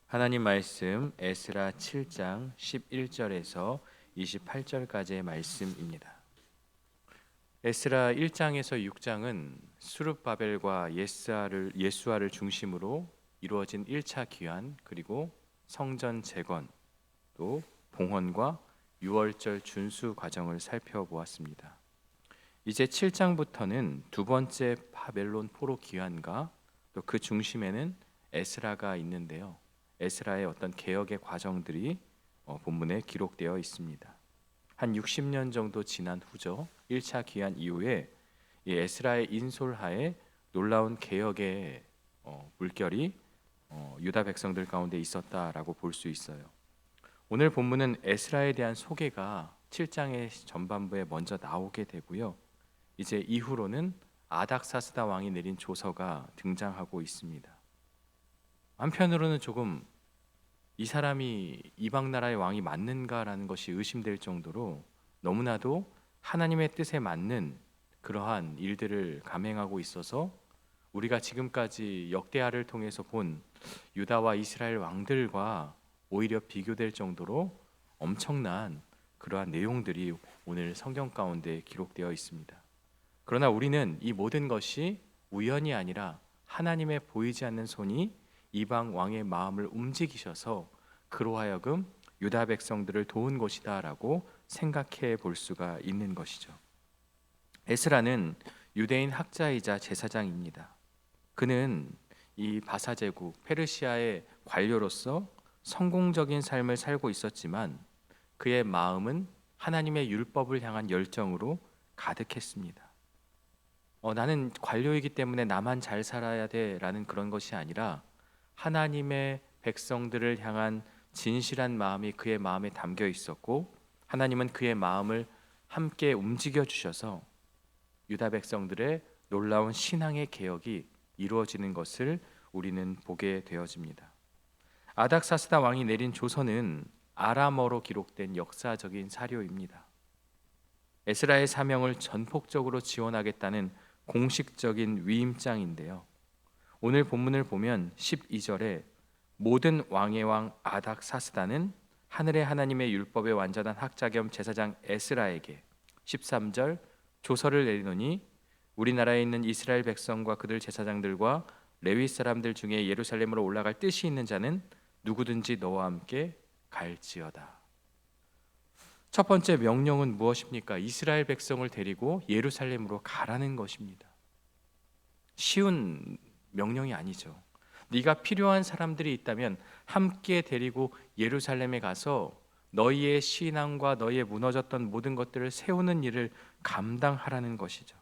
하나님 말씀 에스라 7장 11절에서 28절까지의 말씀입니다. 에스라 1장에서 6장은 스룹바벨과 예수아를 중심으로 이루어진 1차 귀환, 그리고 성전 재건, 또 봉헌과 유월절 준수 과정을 살펴보았습니다. 이제 7장부터는 두 번째 바벨론 포로 귀환과 또 그 중심에는 에스라가 있는데요. 에스라의 어떤 개혁의 과정들이 본문에 기록되어 있습니다. 한 60년 정도 지난 후죠. 1차 귀환 이후에 이 에스라의 인솔하에 놀라운 개혁의 물결이 유다 백성들 가운데 있었다라고 볼 수 있어요. 오늘 본문은 에스라에 대한 소개가 7장의 전반부에 먼저 나오게 되고요. 이제 이후로는 아닥사스다 왕이 내린 조서가 등장하고 있습니다. 한편으로는 조금 이 사람이 이방 나라의 왕이 맞는가라는 것이 의심될 정도로 너무나도 하나님의 뜻에 맞는 그러한 일들을 감행하고 있어서 우리가 지금까지 역대하를 통해서 본 유다와 이스라엘 왕들과 오히려 비교될 정도로 엄청난 그러한 내용들이 오늘 성경 가운데 기록되어 있습니다. 그러나 우리는 이 모든 것이 우연이 아니라 하나님의 보이지 않는 손이 이방 왕의 마음을 움직이셔서 그로 하여금 유다 백성들을 도운 것이다라고 생각해 볼 수가 있는 것이죠. 에스라는 유대인 학자이자 제사장입니다. 그는 이 바사 제국 페르시아의 관료로서 성공적인 삶을 살고 있었지만 그의 마음은 하나님의 율법을 향한 열정으로 가득했습니다. 나는 관료이기 때문에 나만 잘 살아야 돼라는 그런 것이 아니라 하나님의 백성들을 향한 진실한 마음이 그의 마음에 담겨 있었고, 하나님은 그의 마음을 함께 움직여 주셔서 유다 백성들의 놀라운 신앙의 개혁이 이루어지는 것을 우리는 보게 되어집니다. 아닥사스다 왕이 내린 조서는 아람어로 기록된 역사적인 사료입니다. 에스라의 사명을 전폭적으로 지원하겠다는 공식적인 위임장인데요. 오늘 본문을 보면 12절에 모든 왕의 왕 아닥사스다는 하늘의 하나님의 율법의 완전한 학자 겸 제사장 에스라에게 13절 조서를 내리노니 우리나라에 있는 이스라엘 백성과 그들 제사장들과 레위 사람들 중에 예루살렘으로 올라갈 뜻이 있는 자는 누구든지 너와 함께 갈지어다. 첫 번째 명령은 무엇입니까? 이스라엘 백성을 데리고 예루살렘으로 가라는 것입니다. 쉬운 명령이 아니죠. 네가 필요한 사람들이 있다면 함께 데리고 예루살렘에 가서 너희의 신앙과 너희의 무너졌던 모든 것들을 세우는 일을 감당하라는 것이죠.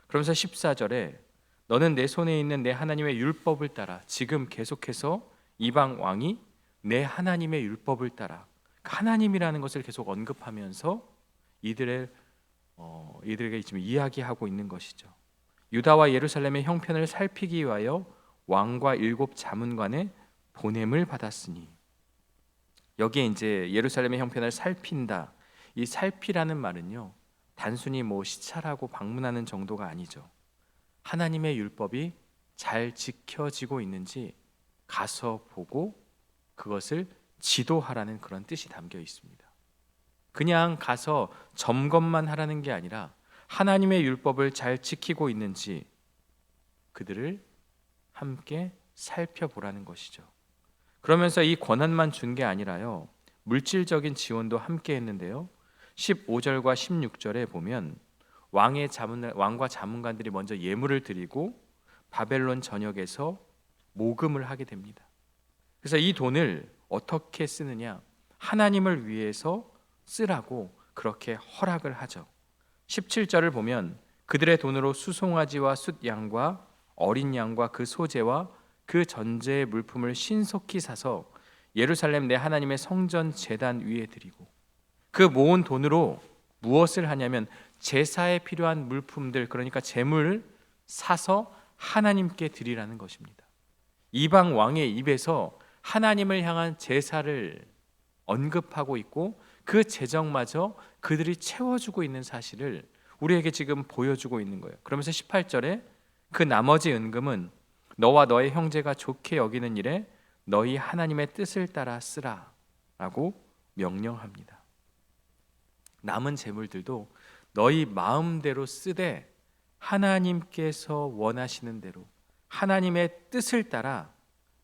그러면서 14절에 너는 내 손에 있는 내 하나님의 율법을 따라, 지금 계속해서 이방 왕이 내 하나님의 율법을 따라, 하나님이라는 것을 계속 언급하면서 이들에게 지금 이야기하고 있는 것이죠. 유다와 예루살렘의 형편을 살피기 위하여 왕과 7 자문관의 보냄을 받았으니, 여기에 이제 예루살렘의 형편을 살핀다. 이 살피라는 말은요, 단순히 시찰하고 방문하는 정도가 아니죠. 하나님의 율법이 잘 지켜지고 있는지 가서 보고 그것을 지도하라는 그런 뜻이 담겨 있습니다. 그냥 가서 점검만 하라는 게 아니라 하나님의 율법을 잘 지키고 있는지 그들을 함께 살펴보라는 것이죠. 그러면서 이 권한만 준 게 아니라요, 물질적인 지원도 함께 했는데요. 15절과 16절에 보면 왕과 자문관들이 먼저 예물을 드리고 바벨론 전역에서 모금을 하게 됩니다. 그래서 이 돈을 어떻게 쓰느냐, 하나님을 위해서 쓰라고 그렇게 허락을 하죠. 17절을 보면 그들의 돈으로 수송아지와 숫양과 어린 양과 그 소재와 그 전제의 물품을 신속히 사서 예루살렘 내 하나님의 성전 제단 위에 드리고, 그 모은 돈으로 무엇을 하냐면 제사에 필요한 물품들, 그러니까 제물을 사서 하나님께 드리라는 것입니다. 이방 왕의 입에서 하나님을 향한 제사를 언급하고 있고 그 재정마저 그들이 채워주고 있는 사실을 우리에게 지금 보여주고 있는 거예요. 그러면서 18절에 그 나머지 은금은 너와 너의 형제가 좋게 여기는 일에 너희 하나님의 뜻을 따라 쓰라라고 명령합니다. 남은 재물들도 너희 마음대로 쓰되 하나님께서 원하시는 대로 하나님의 뜻을 따라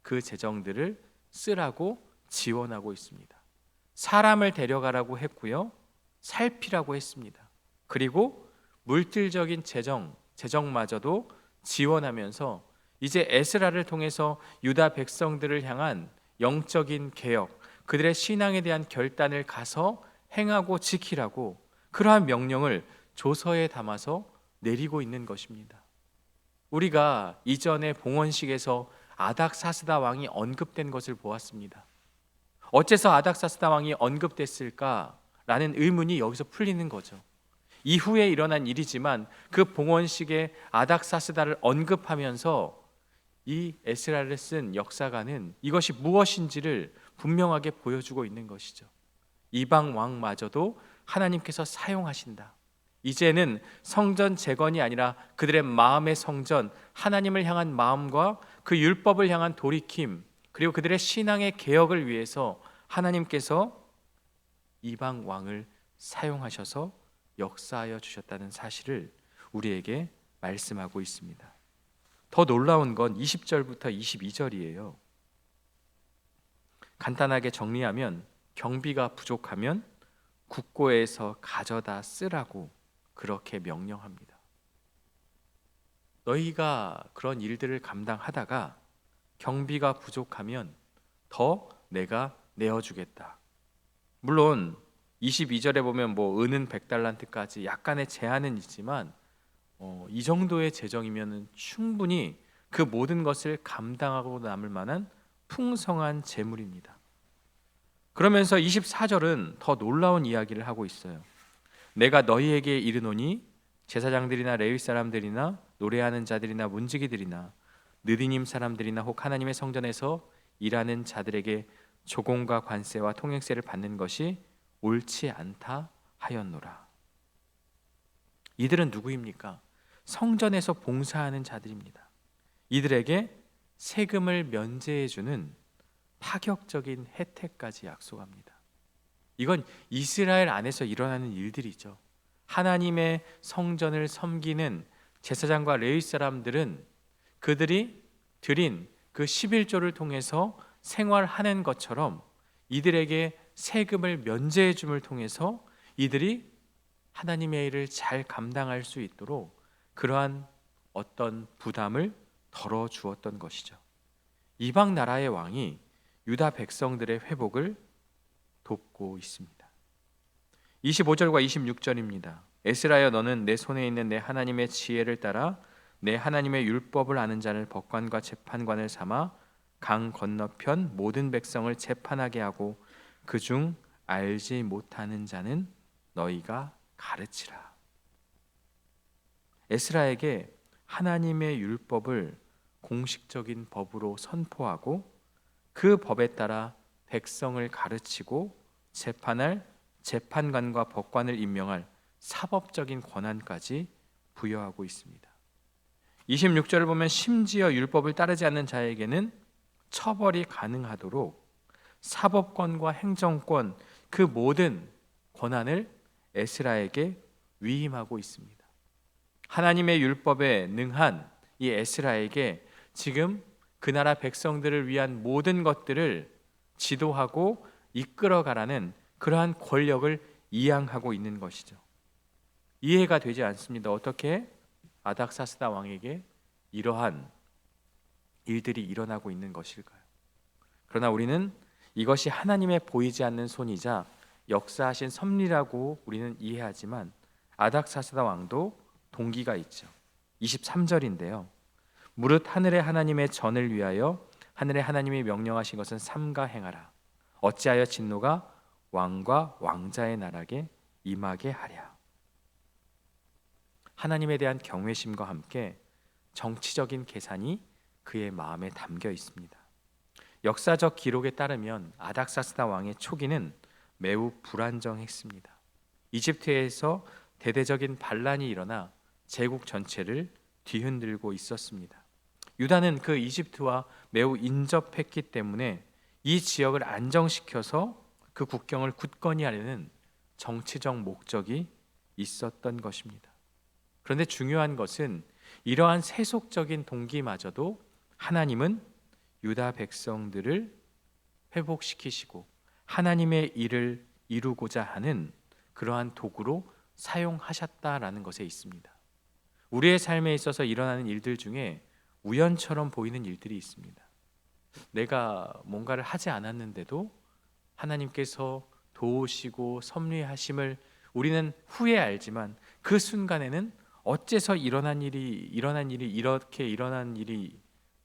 그 재정들을 쓰라고 지원하고 있습니다. 사람을 데려가라고 했고요, 살피라고 했습니다. 그리고 물질적인 재정마저도 지원하면서 이제 에스라를 통해서 유다 백성들을 향한 영적인 개혁, 그들의 신앙에 대한 결단을 가서 행하고 지키라고 그러한 명령을 조서에 담아서 내리고 있는 것입니다. 우리가 이전에 봉헌식에서 아닥사스다 왕이 언급된 것을 보았습니다. 어째서 아닥사스다 왕이 언급됐을까라는 의문이 여기서 풀리는 거죠. 이후에 일어난 일이지만 그 봉헌식에 아닥사스다를 언급하면서 이 에스라를 쓴 역사가는 이것이 무엇인지를 분명하게 보여주고 있는 것이죠. 이방 왕마저도 하나님께서 사용하신다. 이제는 성전 재건이 아니라 그들의 마음의 성전, 하나님을 향한 마음과 그 율법을 향한 돌이킴, 그리고 그들의 신앙의 개혁을 위해서 하나님께서 이방 왕을 사용하셔서 역사하여 주셨다는 사실을 우리에게 말씀하고 있습니다. 더 놀라운 건 20절부터 22절이에요. 간단하게 정리하면 경비가 부족하면 국고에서 가져다 쓰라고 그렇게 명령합니다. 너희가 그런 일들을 감당하다가 경비가 부족하면 더 내가 내어주겠다. 물론 22절에 보면 은은 100달란트까지 약간의 제한은 있지만 이 정도의 재정이면 충분히 그 모든 것을 감당하고 남을 만한 풍성한 재물입니다. 그러면서 24절은 더 놀라운 이야기를 하고 있어요. 내가 너희에게 이르노니 제사장들이나 레위 사람들이나 노래하는 자들이나 문지기들이나 느디님 사람들이나 혹 하나님의 성전에서 일하는 자들에게 조공과 관세와 통행세를 받는 것이 옳지 않다 하였노라. 이들은 누구입니까? 성전에서 봉사하는 자들입니다. 이들에게 세금을 면제해주는 파격적인 혜택까지 약속합니다. 이건 이스라엘 안에서 일어나는 일들이죠. 하나님의 성전을 섬기는 제사장과 레위 사람들은 그들이 드린 그 11조를 통해서 생활하는 것처럼 이들에게 세금을 면제해 줌을 통해서 이들이 하나님의 일을 잘 감당할 수 있도록 그러한 어떤 부담을 덜어 주었던 것이죠. 이방 나라의 왕이 유다 백성들의 회복을 돕고 있습니다. 25절과 26절입니다. 에스라여 너는 내 손에 있는 내 하나님의 지혜를 따라 내 하나님의 율법을 아는 자를 법관과 재판관을 삼아 강 건너편 모든 백성을 재판하게 하고 그중 알지 못하는 자는 너희가 가르치라. 에스라에게 하나님의 율법을 공식적인 법으로 선포하고 그 법에 따라 백성을 가르치고 재판할 재판관과 법관을 임명할 사법적인 권한까지 부여하고 있습니다. 26절을 보면 심지어 율법을 따르지 않는 자에게는 처벌이 가능하도록 사법권과 행정권 그 모든 권한을 에스라에게 위임하고 있습니다. 하나님의 율법에 능한 이 에스라에게 지금 그 나라 백성들을 위한 모든 것들을 지도하고 이끌어가라는 그러한 권력을 이양하고 있는 것이죠. 이해가 되지 않습니다. 어떻게 아닥사스다 왕에게 이러한 일들이 일어나고 있는 것일까요? 그러나 우리는 이것이 하나님의 보이지 않는 손이자 역사하신 섭리라고 우리는 이해하지만 아닥사스다 왕도 동기가 있죠. 23절인데요. 무릇 하늘의 하나님의 전을 위하여 하늘의 하나님이 명령하신 것은 삼가 행하라. 어찌하여 진노가 왕과 왕자의 나라에 임하게 하랴. 하나님에 대한 경외심과 함께 정치적인 계산이 그의 마음에 담겨 있습니다. 역사적 기록에 따르면 아닥사스다 왕의 초기는 매우 불안정했습니다. 이집트에서 대대적인 반란이 일어나 제국 전체를 뒤흔들고 있었습니다. 유다는 그 이집트와 매우 인접했기 때문에 이 지역을 안정시켜서 그 국경을 굳건히 하려는 정치적 목적이 있었던 것입니다. 그런데 중요한 것은 이러한 세속적인 동기마저도 하나님은 유다 백성들을 회복시키시고 하나님의 일을 이루고자 하는 그러한 도구로 사용하셨다라는 것에 있습니다. 우리의 삶에 있어서 일어나는 일들 중에 우연처럼 보이는 일들이 있습니다. 내가 뭔가를 하지 않았는데도 하나님께서 도우시고 섭리하심을 우리는 후에 알지만 그 순간에는 어째서 일어난 일이 이렇게 일어난 일이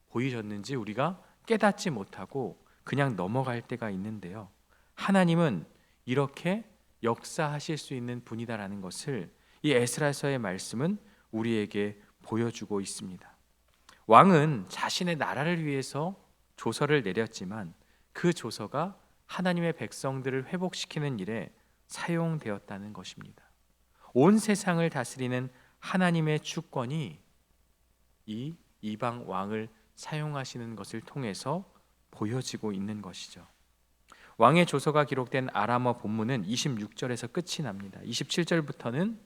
보이셨는지 우리가 깨닫지 못하고 그냥 넘어갈 때가 있는데요. 하나님은 이렇게 역사하실 수 있는 분이다라는 것을 이 에스라서의 말씀은 우리에게 보여주고 있습니다. 왕은 자신의 나라를 위해서 조서를 내렸지만 그 조서가 하나님의 백성들을 회복시키는 일에 사용되었다는 것입니다. 온 세상을 다스리는 하나님의 주권이 이 이방 왕을 사용하시는 것을 통해서 보여지고 있는 것이죠. 왕의 조서가 기록된 아람어 본문은 26절에서 끝이 납니다. 27절부터는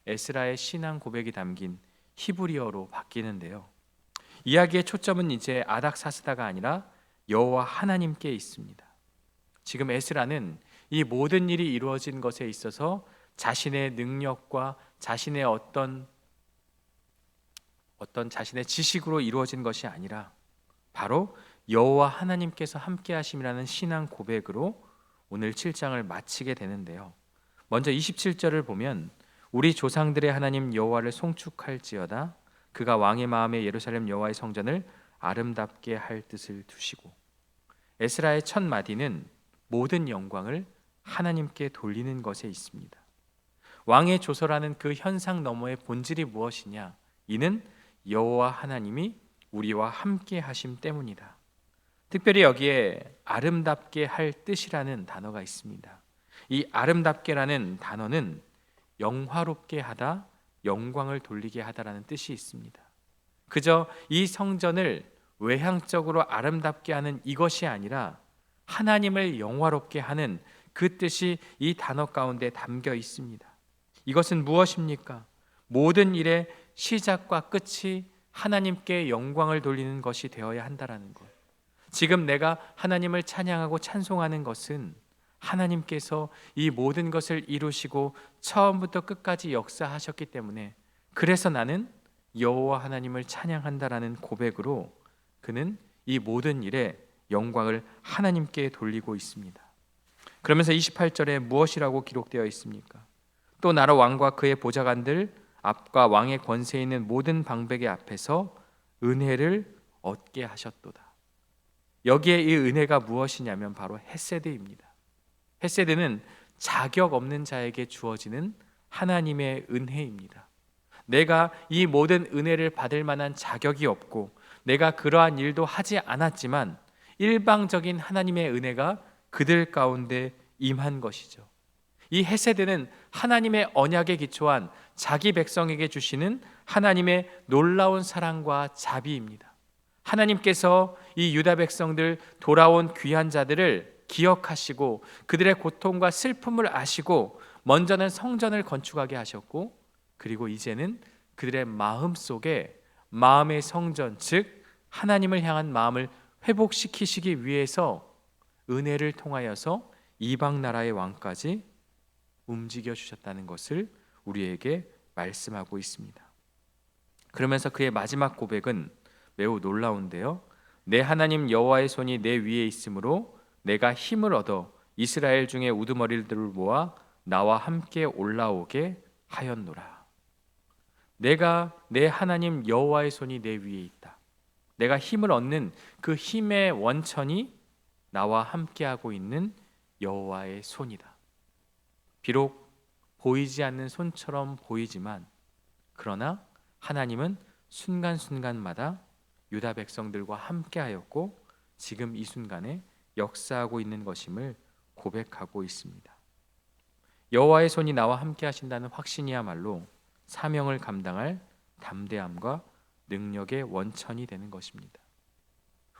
에스라의 신앙 고백이 담긴 히브리어로 바뀌는데요. 이야기의 초점은 이제 아닥사스다가 아니라 여호와 하나님께 있습니다. 지금 에스라는 이 모든 일이 이루어진 것에 있어서 자신의 능력과 자신의 어떤 자신의 지식으로 이루어진 것이 아니라 바로 여호와 하나님께서 함께 하심이라는 신앙 고백으로 오늘 7장을 마치게 되는데요. 먼저 27절을 보면 우리 조상들의 하나님 여호와를 송축할지어다 그가 왕의 마음에 예루살렘 여호와의 성전을 아름답게 할 뜻을 두시고, 에스라의 첫 마디는 모든 영광을 하나님께 돌리는 것에 있습니다. 왕의 조서라는 그 현상 너머의 본질이 무엇이냐? 이는 여호와 하나님이 우리와 함께 하심 때문이다. 특별히 여기에 아름답게 할 뜻이라는 단어가 있습니다. 이 아름답게라는 단어는 영화롭게 하다, 영광을 돌리게 하다라는 뜻이 있습니다. 그저 이 성전을 외향적으로 아름답게 하는 이것이 아니라 하나님을 영화롭게 하는 그 뜻이 이 단어 가운데 담겨 있습니다. 이것은 무엇입니까? 모든 일의 시작과 끝이 하나님께 영광을 돌리는 것이 되어야 한다라는 것. 지금 내가 하나님을 찬양하고 찬송하는 것은 하나님께서 이 모든 것을 이루시고 처음부터 끝까지 역사하셨기 때문에, 그래서 나는 여호와 하나님을 찬양한다라는 고백으로 그는 이 모든 일에 영광을 하나님께 돌리고 있습니다. 그러면서 28절에 무엇이라고 기록되어 있습니까? 또 나로 왕과 그의 보좌관들 앞과 왕의 권세에 있는 모든 방백의 앞에서 은혜를 얻게 하셨도다. 여기에 이 은혜가 무엇이냐면 바로 헤세드입니다. 헤세드는 자격 없는 자에게 주어지는 하나님의 은혜입니다. 내가 이 모든 은혜를 받을 만한 자격이 없고 내가 그러한 일도 하지 않았지만 일방적인 하나님의 은혜가 그들 가운데 임한 것이죠. 이 헤세드는 하나님의 언약에 기초한 자기 백성에게 주시는 하나님의 놀라운 사랑과 자비입니다. 하나님께서 이 유다 백성들 돌아온 귀한 자들을 기억하시고 그들의 고통과 슬픔을 아시고 먼저는 성전을 건축하게 하셨고, 그리고 이제는 그들의 마음 속에 마음의 성전, 즉 하나님을 향한 마음을 회복시키시기 위해서 은혜를 통하여서 이방 나라의 왕까지 움직여 주셨다는 것을 우리에게 말씀하고 있습니다. 그러면서 그의 마지막 고백은 매우 놀라운데요. 내 하나님 여호와의 손이 내 위에 있으므로 내가 힘을 얻어 이스라엘 중에 우두머리들을 모아 나와 함께 올라오게 하였노라. 내가 내 하나님 여호와의 손이 내 위에 있다. 내가 힘을 얻는 그 힘의 원천이 나와 함께하고 있는 여호와의 손이다. 비록 보이지 않는 손처럼 보이지만, 그러나 하나님은 순간순간마다 유다 백성들과 함께하였고 지금 이 순간에 역사하고 있는 것임을 고백하고 있습니다. 여호와의 손이 나와 함께 하신다는 확신이야말로 사명을 감당할 담대함과 능력의 원천이 되는 것입니다.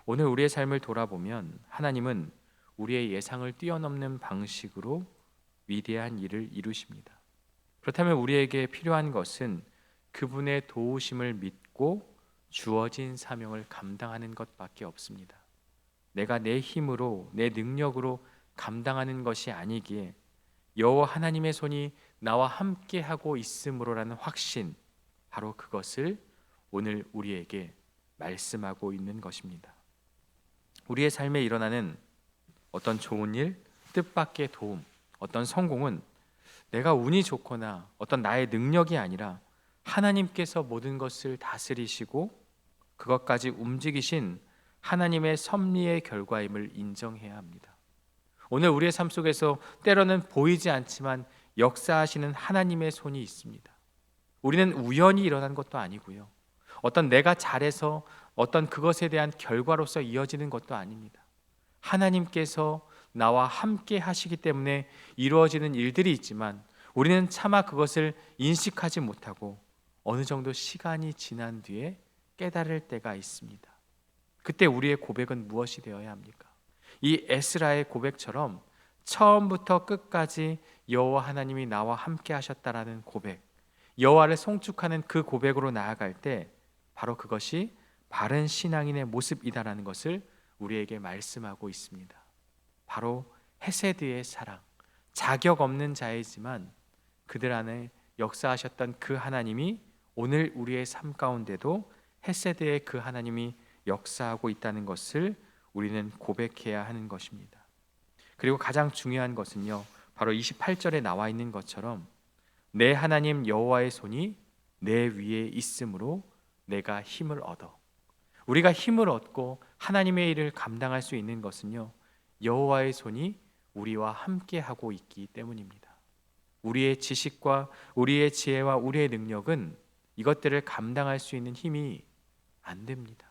오늘 우리의 삶을 돌아보면 하나님은 우리의 예상을 뛰어넘는 방식으로 위대한 일을 이루십니다. 그렇다면 우리에게 필요한 것은 그분의 도우심을 믿고 주어진 사명을 감당하는 것밖에 없습니다. 내가 내 힘으로, 내 능력으로 감당하는 것이 아니기에 여호와 하나님의 손이 나와 함께 하고 있음으로라는 확신, 바로 그것을 오늘 우리에게 말씀하고 있는 것입니다. 우리의 삶에 일어나는 어떤 좋은 일, 뜻밖의 도움, 어떤 성공은 내가 운이 좋거나 어떤 나의 능력이 아니라 하나님께서 모든 것을 다스리시고 그것까지 움직이신 하나님의 섭리의 결과임을 인정해야 합니다. 오늘 우리의 삶 속에서 때로는 보이지 않지만 역사하시는 하나님의 손이 있습니다. 우리는 우연히 일어난 것도 아니고요. 어떤 내가 잘해서 어떤 그것에 대한 결과로서 이어지는 것도 아닙니다. 하나님께서 나와 함께 하시기 때문에 이루어지는 일들이 있지만 우리는 차마 그것을 인식하지 못하고 어느 정도 시간이 지난 뒤에 깨달을 때가 있습니다. 그때 우리의 고백은 무엇이 되어야 합니까? 이 에스라의 고백처럼 처음부터 끝까지 여호와 하나님이 나와 함께 하셨다라는 고백, 여호와를 송축하는 그 고백으로 나아갈 때 바로 그것이 바른 신앙인의 모습이다라는 것을 우리에게 말씀하고 있습니다. 바로 헤세드의 사랑, 자격 없는 자이지만 그들 안에 역사하셨던 그 하나님이 오늘 우리의 삶 가운데도 헤세드의 그 하나님이 역사하고 있다는 것을 우리는 고백해야 하는 것입니다. 그리고 가장 중요한 것은요, 바로 28절에 나와 있는 것처럼 내 하나님 여호와의 손이 내 위에 있으므로 내가 힘을 얻어. 우리가 힘을 얻고 하나님의 일을 감당할 수 있는 것은요, 여호와의 손이 우리와 함께 하고 있기 때문입니다. 우리의 지식과 우리의 지혜와 우리의 능력은 이것들을 감당할 수 있는 힘이 안 됩니다.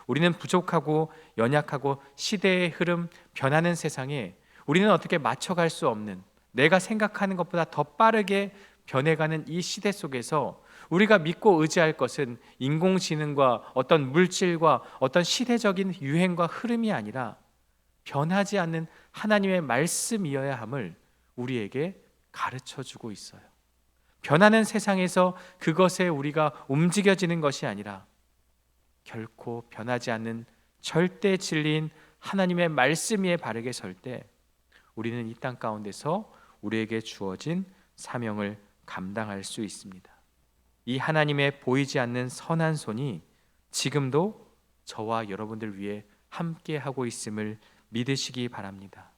우리는 부족하고 연약하고 시대의 흐름, 변하는 세상에 우리는 어떻게 맞춰갈 수 없는, 내가 생각하는 것보다 더 빠르게 변해가는 이 시대 속에서 우리가 믿고 의지할 것은 인공지능과 어떤 물질과 어떤 시대적인 유행과 흐름이 아니라 변하지 않는 하나님의 말씀이어야 함을 우리에게 가르쳐주고 있어요. 변하는 세상에서 그것에 우리가 움직여지는 것이 아니라 결코 변하지 않는 절대 진리인 하나님의 말씀 위에 바르게 설 때 우리는 이 땅 가운데서 우리에게 주어진 사명을 감당할 수 있습니다. 이 하나님의 보이지 않는 선한 손이 지금도 저와 여러분들 위해 함께 하고 있음을 믿으시기 바랍니다.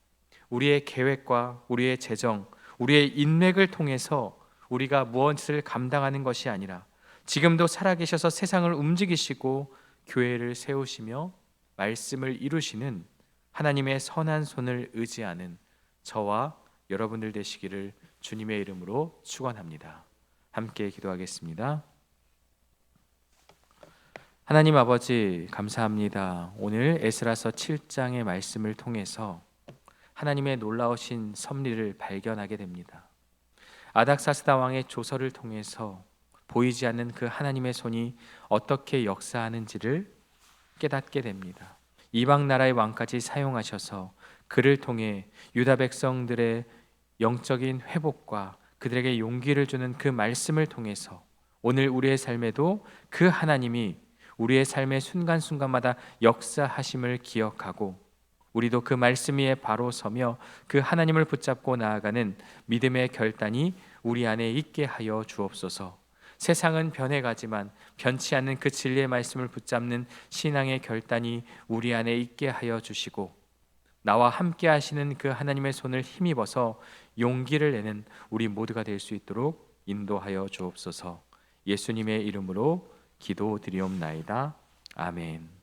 우리의 계획과 우리의 재정, 우리의 인맥을 통해서 우리가 무엇을 감당하는 것이 아니라 지금도 살아계셔서 세상을 움직이시고 교회를 세우시며 말씀을 이루시는 하나님의 선한 손을 의지하는 저와 여러분들 되시기를 주님의 이름으로 축원합니다. 함께 기도하겠습니다. 하나님 아버지 감사합니다. 오늘 에스라서 7장의 말씀을 통해서 하나님의 놀라우신 섭리를 발견하게 됩니다. 아닥사스다 왕의 조서를 통해서 보이지 않는 그 하나님의 손이 어떻게 역사하는지를 깨닫게 됩니다. 이방 나라의 왕까지 사용하셔서 그를 통해 유다 백성들의 영적인 회복과 그들에게 용기를 주는 그 말씀을 통해서 오늘 우리의 삶에도 그 하나님이 우리의 삶의 순간순간마다 역사하심을 기억하고 우리도 그 말씀 위에 바로 서며 그 하나님을 붙잡고 나아가는 믿음의 결단이 우리 안에 있게 하여 주옵소서. 세상은 변해가지만 변치 않는 그 진리의 말씀을 붙잡는 신앙의 결단이 우리 안에 있게 하여 주시고 나와 함께 하시는 그 하나님의 손을 힘입어서 용기를 내는 우리 모두가 될 수 있도록 인도하여 주옵소서. 예수님의 이름으로 기도드리옵나이다. 아멘.